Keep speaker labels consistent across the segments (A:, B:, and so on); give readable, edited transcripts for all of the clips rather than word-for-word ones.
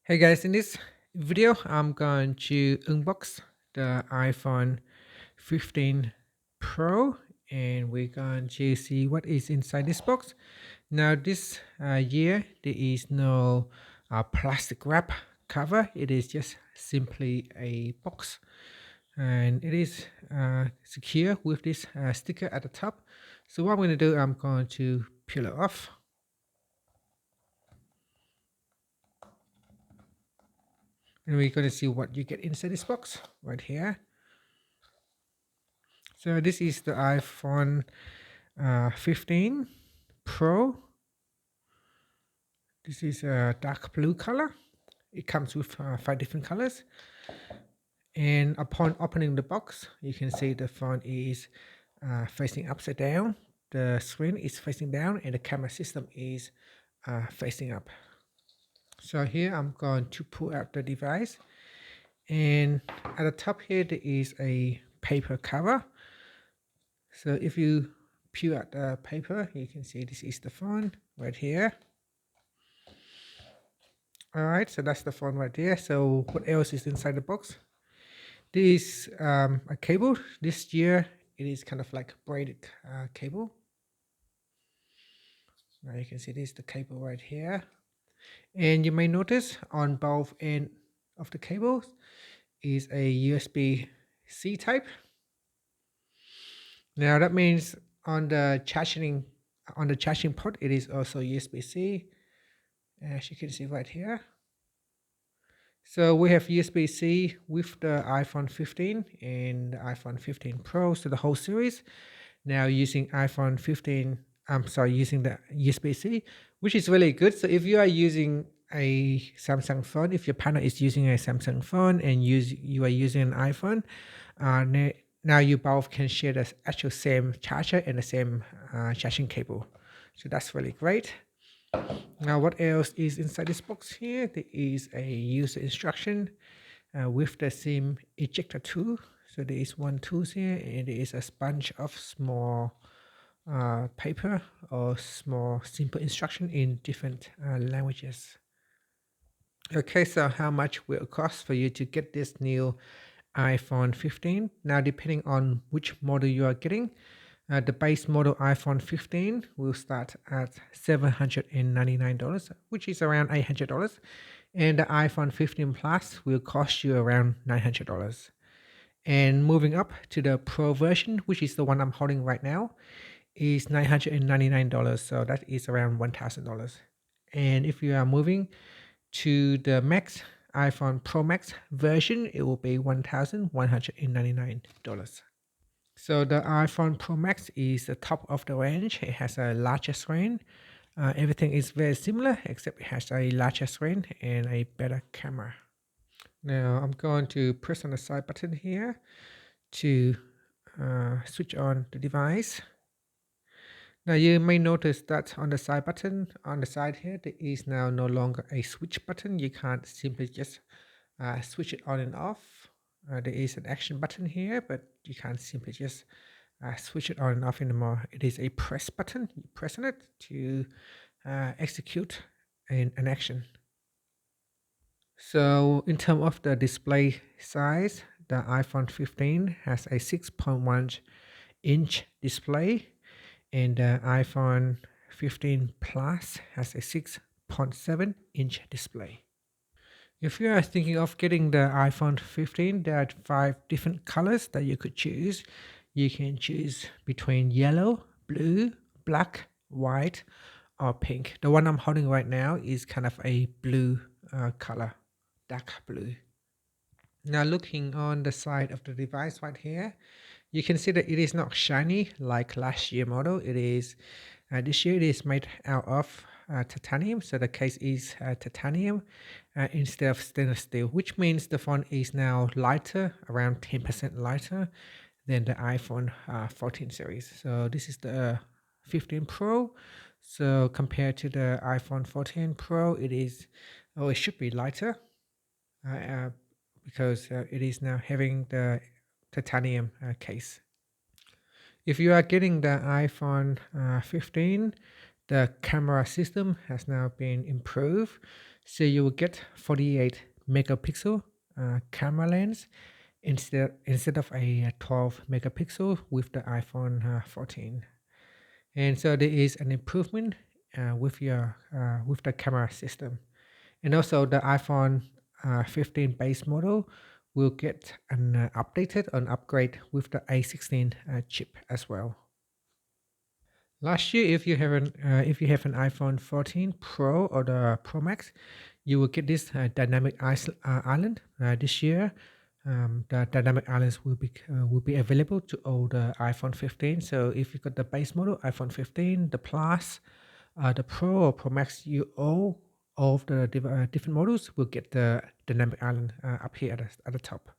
A: Hey guys, in this video, I'm going to unbox the iPhone 15 Pro and we're going to see what is inside this box. Now, this year, there is no plastic wrap cover, it is just simply a box and it is secure with this sticker at the top. So, what I'm going to do, I'm going to peel it off. And we're going to see what you get inside this box right here. So this is the iPhone 15 Pro. This is a dark blue color. It comes with 5 different colors. And upon opening the box, you can see the phone is facing upside down. The screen is facing down and the camera system is facing up. So here I'm going to pull out the device. And at the top here, there is a paper cover. So if you peel out the paper, you can see this is the phone right here. All right, so that's the phone right there. So what else is inside the box? This is a cable. This year it is kind of like braided cable. Now you can see this is the cable right here. And you may notice on both ends of the cables is a USB-C type. Now that means on the charging port, it is also USB-C, as you can see right here. So we have USB-C with the iPhone 15 and the iPhone 15 Pro, so the whole series. Now using iPhone 15, using the USB-C, which is really good. So if you are using a Samsung phone, if your partner is using a Samsung phone and you are using an iPhone, now you both can share the actual same charger and the same charging cable. So that's really great. Now, what else is inside this box here? There is a user instruction with the SIM ejector tool. So there is one tool here, and there is a bunch of small paper or small simple instruction in different languages. Okay, so how much will it cost for you to get this new iPhone 15? Now, depending on which model you are getting, the base model iPhone 15 will start at $799, which is around $800. And the iPhone 15 Plus will cost you around $900. And moving up to the Pro version, which is the one I'm holding right now, is $999. So that is around $1,000. And if you are moving to the Max, iPhone Pro Max version, it will be $1,199. So the iPhone Pro Max is the top of the range. It has a larger screen. Everything is very similar except it has a larger screen and a better camera. Now I'm going to press on the side button here to switch on the device. Now you may notice that on the side button on the side here, there is now no longer a switch button. You can't simply just switch it on and off. There is an action button here, but you can't simply just switch it on and off anymore. It is a press button. You press on it to execute an action. So in terms of the display size, the iPhone 15 has a 6.1-inch display, and the iPhone 15 Plus has a 6.7-inch display. If you are thinking of getting the iPhone 15, there are 5 different colors that you could choose. You can choose between yellow, blue, black, white, or pink. The one I'm holding right now is kind of a blue color, dark blue. Now looking on the side of the device right here, you can see that it is not shiny like last year model. It is this year it is made out of titanium, so the case is titanium instead of stainless steel, which means the phone is now lighter, around 10% lighter than the iPhone 14 series. So this is the 15 Pro. So compared to the iPhone 14 Pro, it should be lighter because it is now having the titanium case. If you are getting the iPhone 15, the camera system has now been improved. So you will get 48 megapixel camera lens instead of a 12 megapixel with the iPhone 14. And so there is an improvement with the camera system. And also the iPhone 15 base model will get an updated or an upgrade with the A16 chip as well. Last year, if you have an iPhone 14 Pro or the Pro Max, you will get this dynamic island. This year, the dynamic islands will be available to all the iPhone 15. So if you got the base model iPhone 15, the Plus, the Pro or Pro Max, all of the different models will get the dynamic island up here at the top.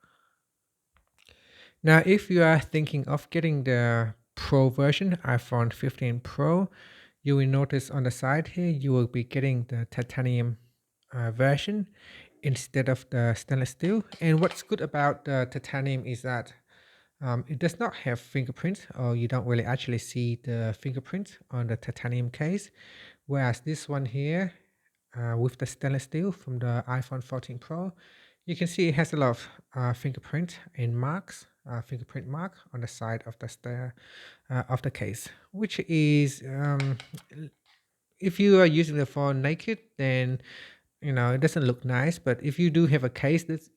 A: Now, if you are thinking of getting the Pro version, iPhone 15 Pro, you will notice on the side here, you will be getting the titanium version instead of the stainless steel. And what's good about the titanium is that it does not have fingerprints, or you don't really actually see the fingerprint on the titanium case. Whereas this one here, with the stainless steel from the iPhone 14 Pro, you can see it has a lot of fingerprint and marks, fingerprint mark on the side of the case, which is if you are using the phone naked, then it doesn't look nice. But if you do have a case, it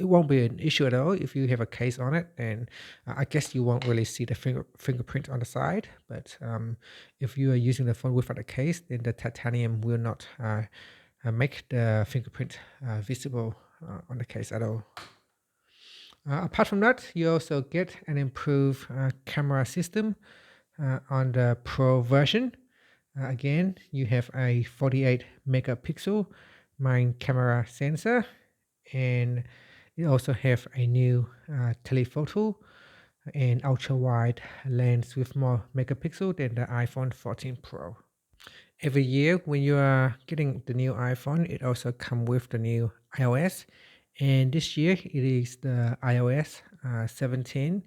A: won't be an issue at all. If you have a case on it, then I guess you won't really see the fingerprint on the side. But if you are using the phone without a case, then the titanium will not make the fingerprint visible on the case at all. Apart from that, you also get an improved camera system on the Pro version. Again, you have a 48 megapixel main camera sensor, and you also have a new telephoto and ultra wide lens with more megapixel than the iPhone 14 Pro. Every year when you are getting the new iPhone, it also comes with the new iOS, and this year it is the iOS 17.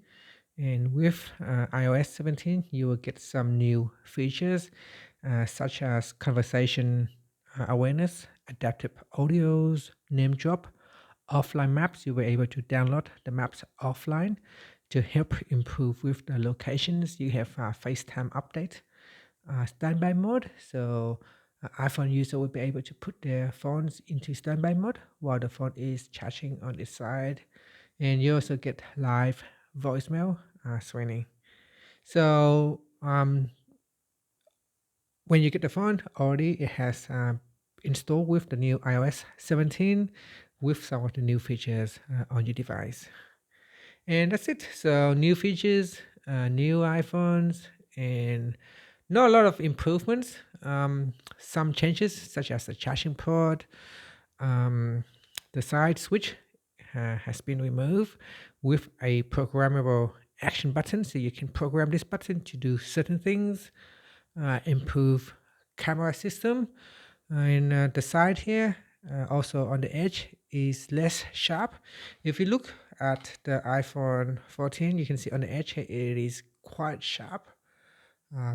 A: And with iOS 17, you will get some new features such as conversation awareness, adaptive audios, name drop, offline maps. You were able to download the maps offline to help improve with the locations. You have FaceTime update, standby mode. So iPhone user will be able to put their phones into standby mode while the phone is charging on its side. And you also get live voicemail screening. So when you get the phone, already it has installed with the new iOS 17 with some of the new features on your device. And that's it. So new features, new iPhones, and not a lot of improvements. Some changes such as the charging port, the side switch has been removed with a programmable action button. So you can program this button to do certain things, improve camera system. And the side here, also on the edge, is less sharp. If you look at the iPhone 14, you can see on the edge here, it is quite sharp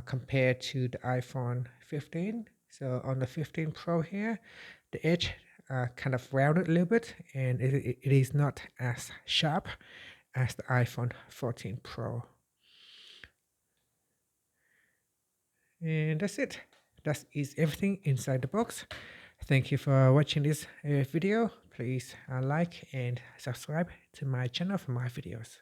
A: compared to the iPhone 15. So on the 15 Pro here, the edge kind of rounded a little bit, and it is not as sharp as the iPhone 14 Pro. And that's it. That is everything inside the box. Thank you for watching this video. Please like and subscribe to my channel for my videos.